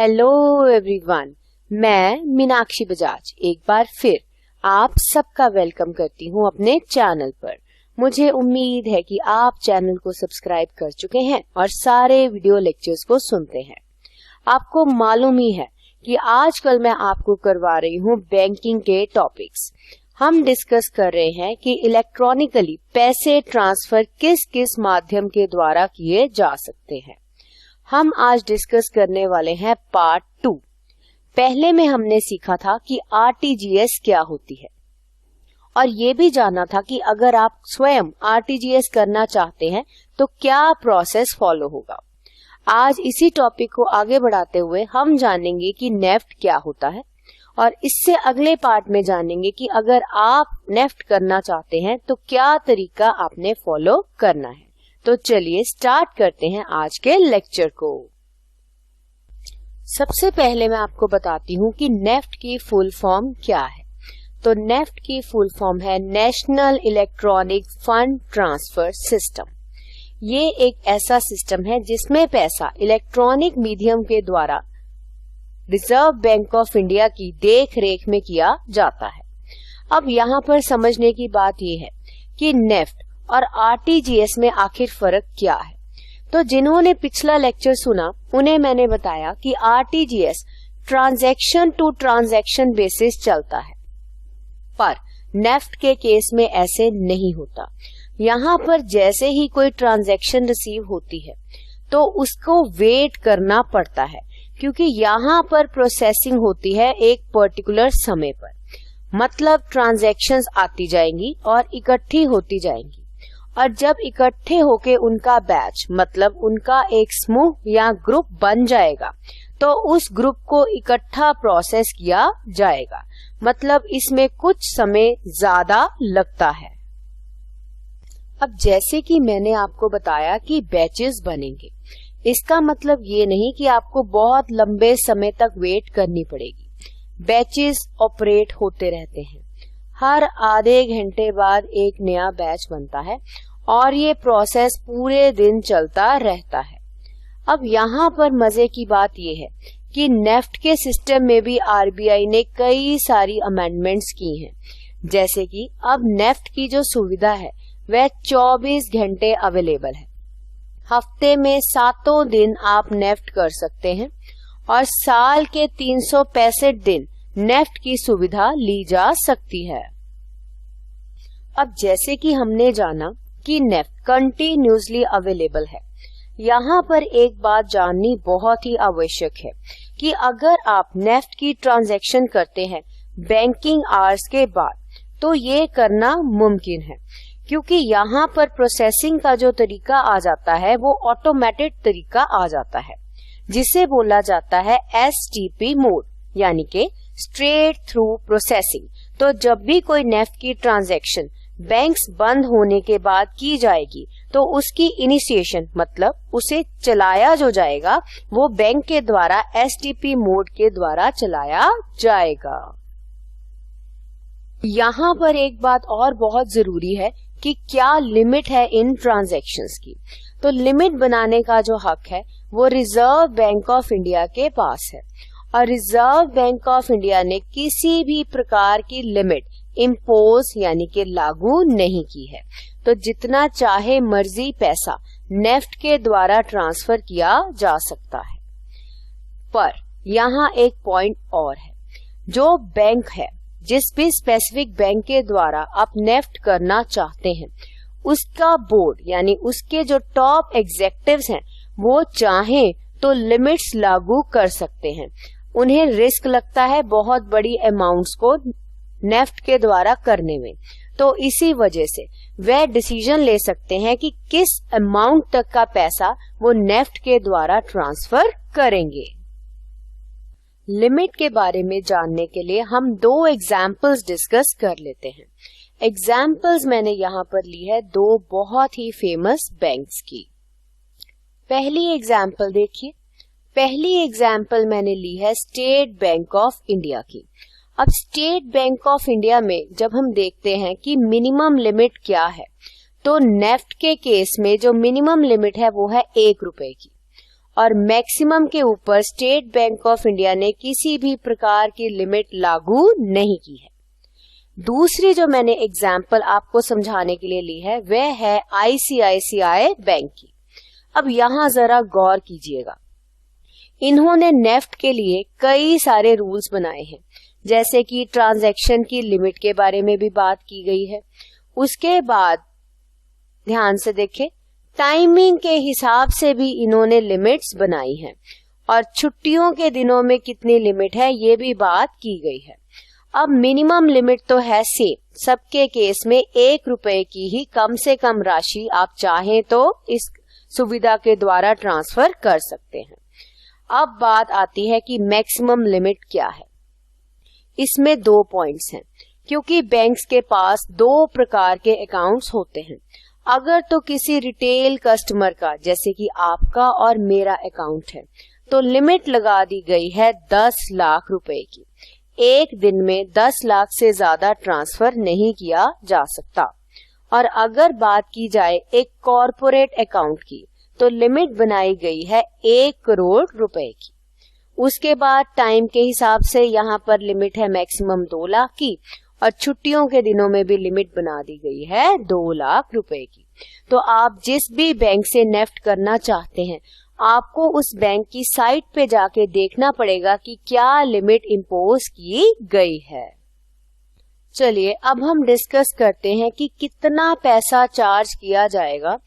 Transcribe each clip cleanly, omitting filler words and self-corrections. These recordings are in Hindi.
हेलो एवरीवन, मैं मीनाक्षी बजाज एक बार फिर आप सबका वेलकम करती हूँ अपने चैनल पर। मुझे उम्मीद है कि आप चैनल को सब्सक्राइब कर चुके हैं और सारे वीडियो लेक्चर्स को सुनते हैं। आपको मालूम ही है कि आजकल मैं आपको करवा रही हूँ बैंकिंग के टॉपिक्स। हम डिस्कस कर रहे हैं कि इलेक्ट्रॉनिकली पैसे ट्रांसफर किस किस माध्यम के द्वारा किए जा सकते हैं। हम आज डिस्कस करने वाले हैं पार्ट 2। पहले में हमने सीखा था कि आरटीजीएस क्या होती है और ये भी जाना था कि अगर आप स्वयं आरटीजीएस करना चाहते हैं तो क्या प्रोसेस फॉलो होगा। आज इसी टॉपिक को आगे बढ़ाते हुए हम जानेंगे कि नेफ्ट क्या होता है और इससे अगले पार्ट में जानेंगे कि अगर आप नेफ्ट करना चाहते हैं तो क्या तरीका आपने फॉलो करना है। तो चलिए स्टार्ट करते हैं आज के लेक्चर को। सबसे पहले मैं आपको बताती हूँ कि नेफ्ट की फुल फॉर्म क्या है। तो नेफ्ट की फुल फॉर्म है national electronic fund transfer system. ये एक ऐसा सिस्टम है जिसमें पैसा इलेक्ट्रॉनिक मीडियम के द्वारा रिजर्व बैंक ऑफ इंडिया की देख रेख में किया जाता है। अब यहाँ पर समझने की बात यह है कि नेफ्ट और आरटीजीएस में आखिर फर्क क्या है। तो जिन्होंने पिछला लेक्चर सुना उन्हें मैंने बताया कि RTGS transaction to transaction basis चलता है, पर नेफ्ट के केस में ऐसे नहीं होता। यहाँ पर जैसे ही कोई ट्रांजैक्शन रिसीव होती है तो उसको वेट करना पड़ता है, क्योंकि यहाँ पर प्रोसेसिंग होती है एक पर्टिकुलर समय पर। मतलब ट्रांजैक्शंस आती जाएंगी और इकट्ठी होती जाएंगी, और जब इकट्ठे होके उनका बैच मतलब उनका एक समूह या ग्रुप बन जाएगा तो उस ग्रुप को इकट्ठा प्रोसेस किया जाएगा। मतलब इसमें कुछ समय ज्यादा लगता है। अब जैसे कि मैंने आपको बताया कि बैचेस बनेंगे, इसका मतलब ये नहीं कि आपको बहुत लंबे समय तक वेट करनी पड़ेगी। बैचेस ऑपरेट होते रहते हैं, हर आधे घंटे बाद एक नया बैच बनता है और ये प्रोसेस पूरे दिन चलता रहता है। अब यहाँ पर मजे की बात ये है कि नेफ्ट के सिस्टम में भी आरबीआई ने कई सारी अमेंडमेंट्स की हैं। जैसे कि अब नेफ्ट की जो सुविधा है वह 24 घंटे अवेलेबल है। हफ्ते में 7 दिन आप नेफ्ट कर सकते हैं और साल के 365 दिन नेफ्ट की सुविधा ली जा सकती है। अब जैसे कि हमने जाना कि नेफ्ट कंटिन्यूसली अवेलेबल है, यहाँ पर एक बात जाननी बहुत ही आवश्यक है कि अगर आप नेफ्ट की ट्रांजैक्शन करते हैं बैंकिंग आवर्स के बाद तो ये करना मुमकिन है, क्योंकि यहाँ पर प्रोसेसिंग का जो तरीका आ जाता है वो ऑटोमेटेड तरीका आ जाता है, जिसे बोला जाता है एसटीपी मोड, यानी के स्ट्रेट थ्रू प्रोसेसिंग। तो जब भी कोई नेफ्ट की ट्रांजैक्शन बैंक्स बंद होने के बाद की जाएगी तो उसकी इनिशिएशन मतलब उसे चलाया जो जाएगा वो बैंक के द्वारा एसटीपी मोड के द्वारा चलाया जाएगा। यहाँ पर एक बात और बहुत जरूरी है कि क्या लिमिट है इन ट्रांजैक्शंस की। तो लिमिट बनाने का जो हक है वो रिजर्व बैंक ऑफ इंडिया के पास है, और रिजर्व बैंक ऑफ इंडिया ने किसी भी प्रकार की लिमिट इम्पोज यानी कि लागू नहीं की है। तो जितना चाहे मर्जी पैसा नेफ्ट के द्वारा ट्रांसफर किया जा सकता है। पर यहाँ एक पॉइंट और है, जो बैंक है जिस भी स्पेसिफिक बैंक के द्वारा आप नेफ्ट करना चाहते हैं उसका बोर्ड यानी उसके जो टॉप एग्जेक्टिव्स हैं वो चाहें तो लिमिट्स लागू कर सकते हैं। उन्हें रिस्क लगता है बहुत बड़ी अमाउंट्स को नेफ्ट के द्वारा करने में, तो इसी वजह से वह डिसीजन ले सकते हैं कि किस अमाउंट तक का पैसा वो नेफ्ट के द्वारा ट्रांसफर करेंगे। लिमिट के बारे में जानने के लिए हम 2 एग्जाम्पल्स डिस्कस कर लेते हैं। एग्जाम्पल्स मैंने यहाँ पर ली है 2 बहुत ही फेमस बैंक्स की। पहली एग्जाम्पल देखिए। पहली एग्जाम्पल मैंने ली है स्टेट बैंक ऑफ इंडिया की। अब स्टेट बैंक ऑफ इंडिया में जब हम देखते हैं कि मिनिमम लिमिट क्या है, तो नेफ्ट के केस में जो मिनिमम लिमिट है वो है 1 रुपए की, और मैक्सिमम के ऊपर स्टेट बैंक ऑफ इंडिया ने किसी भी प्रकार की लिमिट लागू नहीं की है। दूसरी जो मैंने एग्जाम्पल आपको समझाने के लिए ली है वह है आईसीआईसीआई बैंक की। अब यहां जरा गौर कीजिएगा, इन्होंने नेफ्ट के लिए कई सारे रूल्स बनाए हैं, जैसे कि ट्रांजैक्शन की लिमिट के बारे में भी बात की गई है। उसके बाद ध्यान से देखें, टाइमिंग के हिसाब से भी इन्होंने लिमिट्स बनाई हैं और छुट्टियों के दिनों में कितनी लिमिट है ये भी बात की गई है। अब मिनिमम लिमिट तो है सेम, सबके केस में 1 रुपए की ही कम से कम राशि आप चाहें तो इस सुविधा के द्वारा ट्रांसफर कर सकते हैं। अब बात आती है कि मैक्सिमम लिमिट क्या है। इसमें 2 पॉइंट्स हैं, क्योंकि बैंक्स के पास 2 प्रकार के अकाउंट्स होते हैं। अगर तो किसी रिटेल कस्टमर का, जैसे कि आपका और मेरा अकाउंट है, तो लिमिट लगा दी गई है 10 लाख रुपए की। एक दिन में 10 लाख से ज्यादा ट्रांसफर नहीं किया जा सकता। और अगर बात की जाए एक कॉर्पोरेट अकाउंट की, तो लिमिट बनाई गई है 1 करोड़ रुपए की। उसके बाद टाइम के हिसाब से यहाँ पर लिमिट है मैक्सिमम 2 लाख की और छुट्टियों के दिनों में भी लिमिट बना दी गई है 2 लाख रुपए की। तो आप जिस भी बैंक से नेफ्ट करना चाहते हैं, आपको उस बैंक की साइट पे जाके देखना पड़ेगा कि क्या लिमिट इम्पोज की गई है। चलिए अब हम डिस्कस करते हैं कि कितना पैसा चार्ज किया जाएगा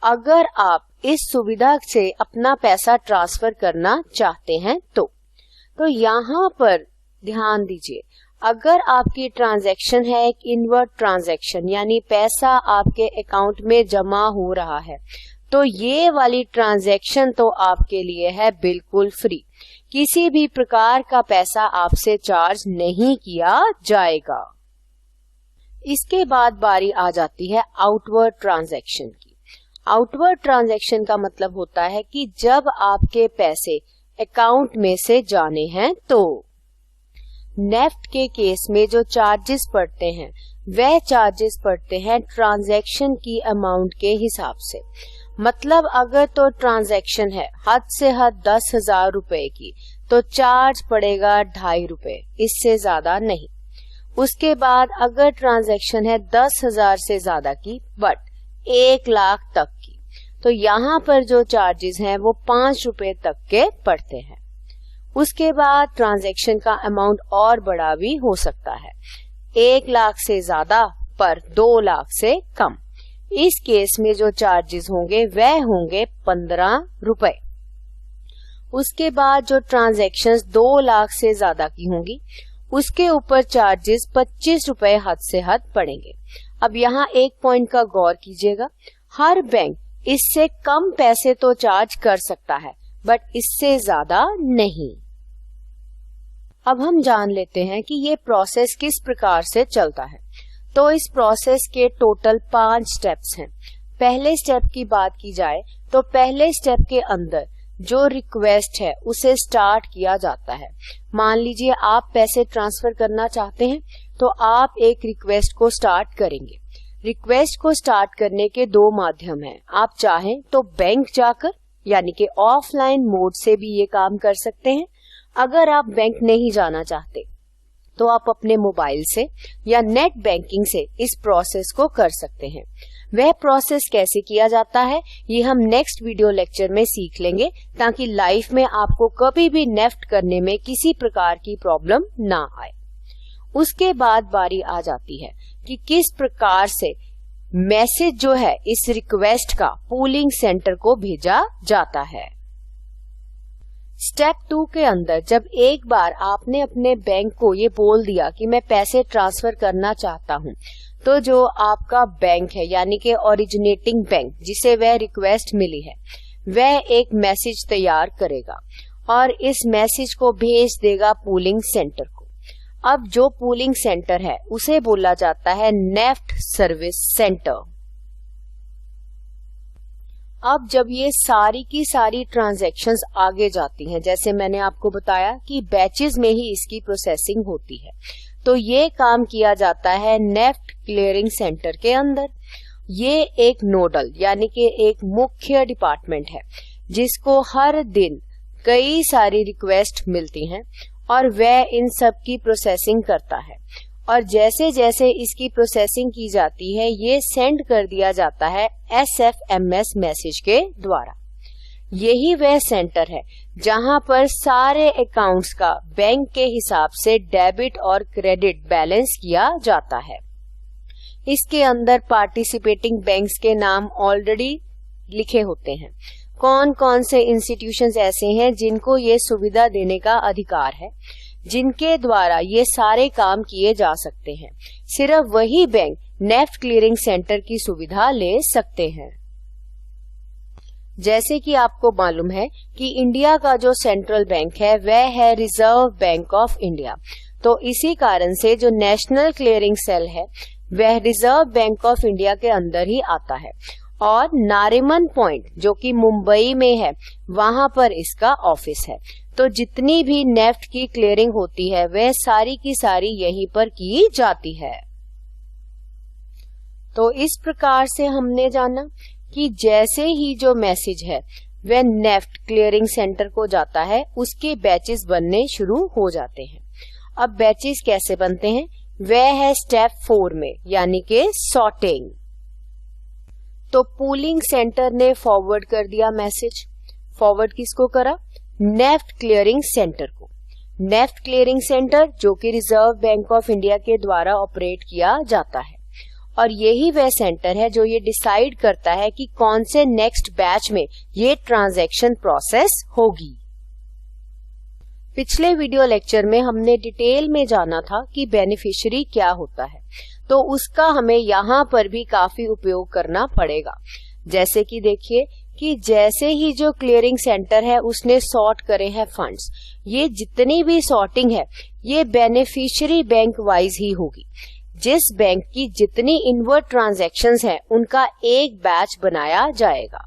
अगर आप इस सुविधा से अपना पैसा ट्रांसफर करना चाहते हैं। तो यहाँ पर ध्यान दीजिए, अगर आपकी ट्रांजैक्शन है एक इनवर्ट ट्रांजैक्शन, यानी पैसा आपके अकाउंट में जमा हो रहा है, तो ये वाली ट्रांजैक्शन तो आपके लिए है बिल्कुल फ्री। किसी भी प्रकार का पैसा आपसे चार्ज नहीं किया जाएगा। इसके बाद बारी आ जाती है आउटवर्ड ट्रांजैक्शन की। आउटवर्ड ट्रांजैक्शन का मतलब होता है कि जब आपके पैसे अकाउंट में से जाने हैं, तो नेफ्ट के केस में जो चार्जेस पड़ते हैं वह चार्जेस पड़ते हैं ट्रांजैक्शन की अमाउंट के हिसाब से। मतलब अगर तो ट्रांजैक्शन है हद से हद 10,000 रुपए की, तो चार्ज पड़ेगा 2.5 रुपए, इससे ज्यादा नहीं। उसके बाद अगर ट्रांजैक्शन है 10,000 से ज्यादा की बट 1 लाख तक की, तो यहाँ पर जो चार्जेस हैं वो 5 रुपए तक के पड़ते हैं। उसके बाद ट्रांजैक्शन का अमाउंट और बड़ा भी हो सकता है, 1 लाख से ज्यादा पर 2 लाख से कम। इस केस में जो चार्जेस होंगे वह होंगे 15 रुपए। उसके बाद जो ट्रांजैक्शंस 2 लाख से ज्यादा की होंगी उसके ऊपर चार्जेस 25 रुपए हद से हद पड़ेंगे। अब यहाँ एक पॉइंट का गौर कीजिएगा, हर बैंक इससे कम पैसे तो चार्ज कर सकता है बट इससे ज्यादा नहीं। अब हम जान लेते हैं कि ये प्रोसेस किस प्रकार से चलता है। तो इस प्रोसेस के टोटल 5 स्टेप्स हैं। पहले स्टेप की बात की जाए तो पहले स्टेप के अंदर जो रिक्वेस्ट है उसे स्टार्ट किया जाता है। मान लीजिए आप पैसे ट्रांसफर करना चाहते हैं, तो आप एक रिक्वेस्ट को स्टार्ट करेंगे। रिक्वेस्ट को स्टार्ट करने के 2 माध्यम हैं। आप चाहें तो बैंक जाकर, यानी कि ऑफलाइन मोड से भी ये काम कर सकते हैं। अगर आप बैंक नहीं जाना चाहते तो आप अपने मोबाइल से या नेट बैंकिंग से इस प्रोसेस को कर सकते हैं। वह प्रोसेस कैसे किया जाता है ये हम नेक्स्ट वीडियो लेक्चर में सीख लेंगे, ताकि लाइफ में आपको कभी भी नेफ्ट करने में किसी प्रकार की प्रॉब्लम ना आए। उसके बाद बारी आ जाती है कि किस प्रकार से मैसेज जो है इस रिक्वेस्ट का पूलिंग सेंटर को भेजा जाता है। स्टेप 2 के अंदर जब एक बार आपने अपने बैंक को ये बोल दिया कि मैं पैसे ट्रांसफर करना चाहता हूँ, तो जो आपका बैंक है यानी कि ओरिजिनेटिंग बैंक जिसे वह रिक्वेस्ट मिली है, वह एक मैसेज तैयार करेगा और इस मैसेज को भेज देगा पूलिंग सेंटर को। अब जो पूलिंग सेंटर है उसे बोला जाता है नेफ्ट सर्विस सेंटर। अब जब ये सारी की सारी ट्रांजैक्शंस आगे जाती हैं, जैसे मैंने आपको बताया कि बैचेस में ही इसकी प्रोसेसिंग होती है, तो ये काम किया जाता है नेफ्ट क्लियरिंग सेंटर के अंदर। ये एक नोडल यानी कि एक मुख्य डिपार्टमेंट है। जिसको हर दिन कई सारी रिक्वेस्ट मिलती हैं और वह इन सब की प्रोसेसिंग करता है। और जैसे जैसे इसकी प्रोसेसिंग की जाती है ये सेंड कर दिया जाता है SFMS मैसेज के द्वारा। यही वह सेंटर है जहां पर सारे अकाउंट्स का बैंक के हिसाब से डेबिट और क्रेडिट बैलेंस किया जाता है। इसके अंदर पार्टिसिपेटिंग बैंक्स के नाम ऑलरेडी लिखे होते हैं। कौन कौन से इंस्टीट्यूशंस ऐसे हैं जिनको ये सुविधा देने का अधिकार है, जिनके द्वारा ये सारे काम किए जा सकते हैं। सिर्फ वही बैंक नेफ्ट क्लियरिंग सेंटर की सुविधा ले सकते हैं। जैसे कि आपको मालूम है कि इंडिया का जो सेंट्रल बैंक है वह है रिजर्व बैंक ऑफ इंडिया। तो इसी कारण से जो नेशनल क्लियरिंग सेल है वह रिजर्व बैंक ऑफ इंडिया के अंदर ही आता है। और नारिमन पॉइंट जो कि मुंबई में है वहां पर इसका ऑफिस है। तो जितनी भी नेफ्ट की क्लियरिंग होती है वह सारी की सारी यहीं पर की जाती है। तो इस प्रकार से हमने जाना कि जैसे ही जो मैसेज है वह नेफ्ट क्लियरिंग सेंटर को जाता है उसके बैचेस बनने शुरू हो जाते हैं। अब बैचेस कैसे बनते हैं वह है स्टेप 4 में, यानी कि सॉर्टिंग। तो पूलिंग सेंटर ने फॉरवर्ड कर दिया मैसेज। फॉरवर्ड किसको करा? नेफ्ट क्लियरिंग सेंटर को। नेफ्ट क्लियरिंग सेंटर जो कि रिजर्व बैंक ऑफ इंडिया के द्वारा ऑपरेट किया जाता है और यही वह सेंटर है जो ये डिसाइड करता है कि कौन से नेक्स्ट बैच में ये ट्रांजैक्शन प्रोसेस होगी। पिछले वीडियो लेक्चर में हमने डिटेल में जाना था कि बेनिफिशियरी क्या होता है, तो उसका हमें यहाँ पर भी काफी उपयोग करना पड़ेगा। जैसे कि देखिए कि जैसे ही जो क्लियरिंग सेंटर है उसने सॉर्ट करे हैं फंड्स, ये जितनी भी सॉर्टिंग है ये बेनिफिशियरी बैंक वाइज ही होगी। जिस बैंक की जितनी इनवर्ड ट्रांजैक्शंस हैं उनका एक बैच बनाया जाएगा।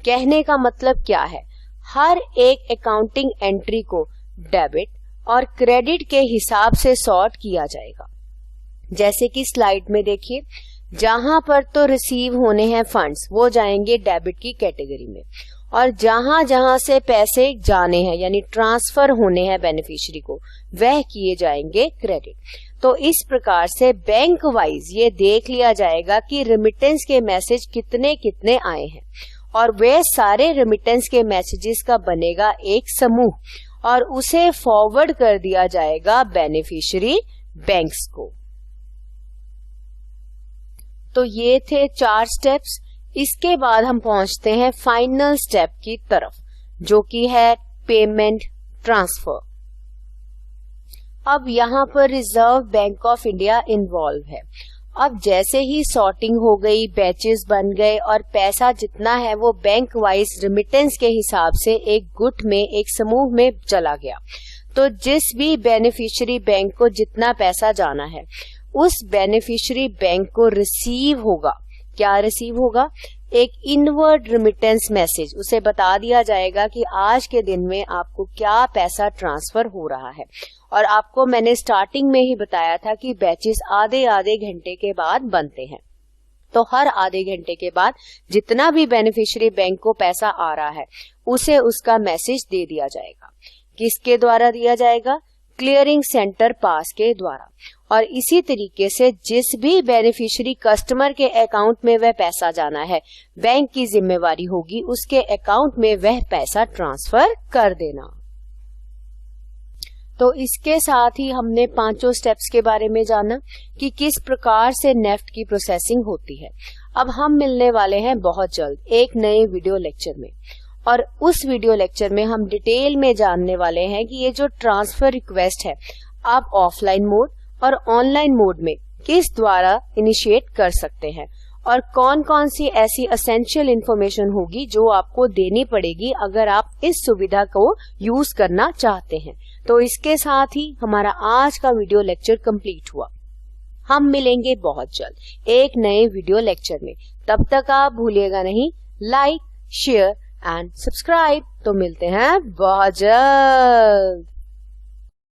कहने का मतलब क्या है? हर एक अकाउंटिंग एंट्री को डेबिट और क्रेडिट के हिसाब से सॉर्ट किया जाएगा। जैसे कि स्लाइड में देखिए, जहां पर तो रिसीव होने हैं फंड्स वो जाएंगे डेबिट की कैटेगरी में, और जहां जहां से पैसे जाने हैं यानी ट्रांसफर होने हैं बेनिफिशियरी को वह किए जाएंगे क्रेडिट। तो इस प्रकार से बैंक वाइज ये देख लिया जाएगा कि रेमिटेंस के मैसेज कितने कितने आए हैं और वे सारे रेमिटेंस के मैसेजेस का बनेगा एक समूह और उसे फॉरवर्ड कर दिया जाएगा बेनिफिशियरी बैंक्स को। तो ये थे 4 स्टेप्स। इसके बाद हम पहुंचते हैं फाइनल स्टेप की तरफ जो कि है पेमेंट ट्रांसफर। अब यहाँ पर reserve bank of India involve है। अब जैसे ही सॉर्टिंग हो गई, बैचेस बन गए और पैसा जितना है वो बैंक वाइज रेमिटेंस के हिसाब से एक गुट में एक समूह में चला गया, तो जिस भी बेनिफिशियरी बैंक को जितना पैसा जाना है उस बेनिफिशियरी बैंक को रिसीव होगा। क्या रिसीव होगा? एक इनवर्ड रेमिटेंस मैसेज। उसे बता दिया जाएगा कि आज के दिन में आपको क्या पैसा ट्रांसफर हो रहा है। और आपको मैंने स्टार्टिंग में ही बताया था कि बैचेस आधे आधे घंटे के बाद बनते हैं। तो हर आधे घंटे के बाद जितना भी बेनिफिशियरी बैंक को पैसा आ रहा है उसे उसका मैसेज दे दिया जाएगा। किसके द्वारा दिया जाएगा? क्लियरिंग सेंटर पास के द्वारा। और इसी तरीके से जिस भी बेनिफिशियरी कस्टमर के अकाउंट में वह पैसा जाना है बैंक की जिम्मेवारी होगी उसके अकाउंट में वह पैसा ट्रांसफर कर देना। तो इसके साथ ही हमने 5 स्टेप्स के बारे में जाना कि किस प्रकार से नेफ्ट की प्रोसेसिंग होती है। अब हम मिलने वाले हैं बहुत जल्द एक नए वीडियो लेक्चर में, और उस वीडियो लेक्चर में हम डिटेल में जानने वाले हैं कि ये जो ट्रांसफर रिक्वेस्ट है आप ऑफलाइन मोड और ऑनलाइन मोड में किस द्वारा इनिशिएट कर सकते हैं और कौन कौन सी ऐसी एसेंशियल इंफॉर्मेशन होगी जो आपको देनी पड़ेगी अगर आप इस सुविधा को यूज करना चाहते हैं। तो इसके साथ ही हमारा आज का वीडियो लेक्चर कंप्लीट हुआ। हम मिलेंगे बहुत जल्द एक नए वीडियो लेक्चर में। तब तक आप भूलिएगा नहीं लाइक, शेयर एंड सब्सक्राइब। तो मिलते हैं बहुत जल्द।